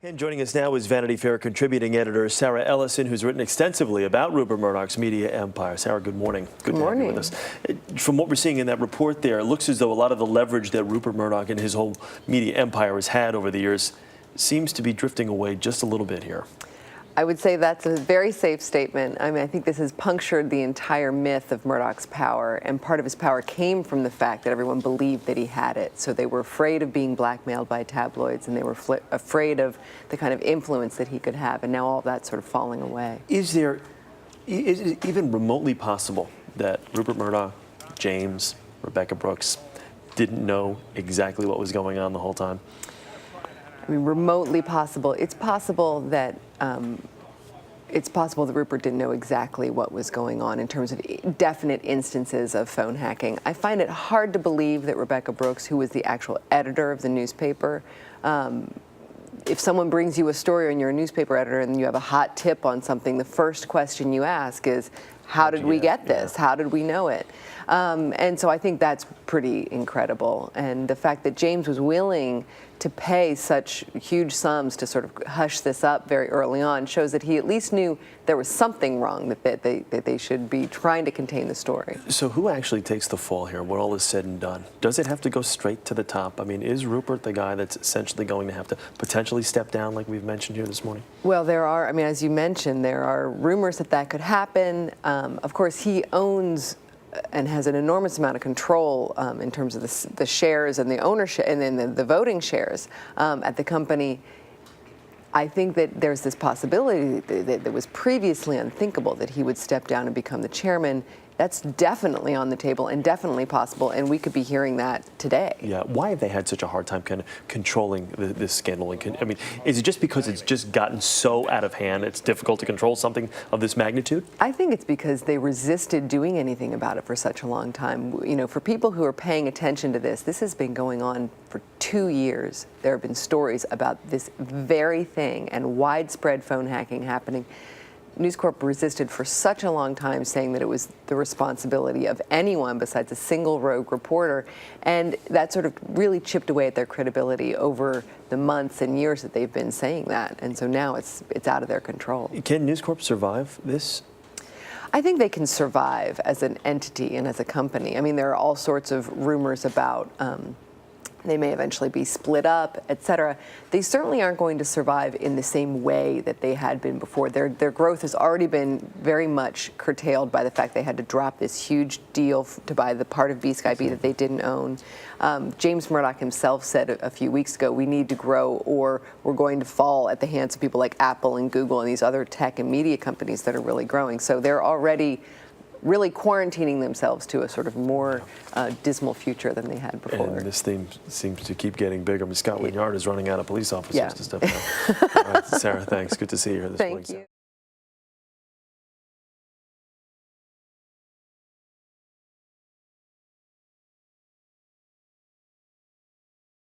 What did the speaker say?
And joining us now is Vanity Fair contributing editor Sarah Ellison, who's written extensively about Rupert Murdoch's media empire. Sarah, good morning. Good to have you with us. From what we're seeing in that report there, it looks as though a lot of the leverage that Rupert Murdoch and his whole media empire has had over the years seems to be drifting away just a little bit here. I would say that's a very safe statement. I mean, I think this has punctured the entire myth of Murdoch's power, and part of his power came from the fact that everyone believed that he had it. So they were afraid of being blackmailed by tabloids, and they were afraid of the kind of influence that he could have, and now all of that's sort of falling away. Is it even remotely possible that Rupert Murdoch, James, Rebekah Brooks didn't know exactly what was going on the whole time? I mean, remotely possible. It's possible that Rupert didn't know exactly what was going on in terms of definite instances of phone hacking. I find it hard to believe that Rebekah Brooks, who was the actual editor of the newspaper, if someone brings you a story and you're a newspaper editor and you have a hot tip on something, the first question you ask is, how did we get this? How did we know it? And so I think that's pretty incredible. And the fact that James was willing to pay such huge sums to sort of hush this up very early on shows that he at least knew there was something wrong, that they should be trying to contain the story. So who actually takes the fall here when all is said and done? Does it have to go straight to the top? I mean, is Rupert the guy that's essentially going to have to potentially step down like we've mentioned here this morning? Well, there are, I mean, as you mentioned, there are rumors that that could happen. Of course, he owns and has an enormous amount of control in terms of the shares and the ownership and then the voting shares at the company. I think that there's this possibility that was previously unthinkable that he would step down and become the chairman. That's definitely on the table and definitely possible, and we could be hearing that today. Yeah, why have they had such a hard time kind of controlling this scandal? I mean, is it just because it's just gotten so out of hand, it's difficult to control something of this magnitude? I think it's because they resisted doing anything about it for such a long time. You know, for people who are paying attention to this has been going on for 2 years. There have been stories about this very thing and widespread phone hacking happening. News Corp resisted for such a long time, saying that it was the responsibility of anyone besides a single rogue reporter, and that sort of really chipped away at their credibility over the months and years that they've been saying that, and so now it's out of their control. Can News Corp survive this? I think they can survive as an entity and as a company. I mean, there are all sorts of rumors about they may eventually be split up, et cetera. They certainly aren't going to survive in the same way that they had been before. Their growth has already been very much curtailed by the fact they had to drop this huge deal to buy the part of B-Sky-B that they didn't own. James Murdoch himself said a few weeks ago, we need to grow or we're going to fall at the hands of people like Apple and Google and these other tech and media companies that are really growing. So they're already really quarantining themselves to a sort of more dismal future than they had before. And this theme seems to keep getting bigger. I mean, Scotland Yard is running out of police officers to step down. All right, Sarah, thanks. Good to see you here this morning. Thank you.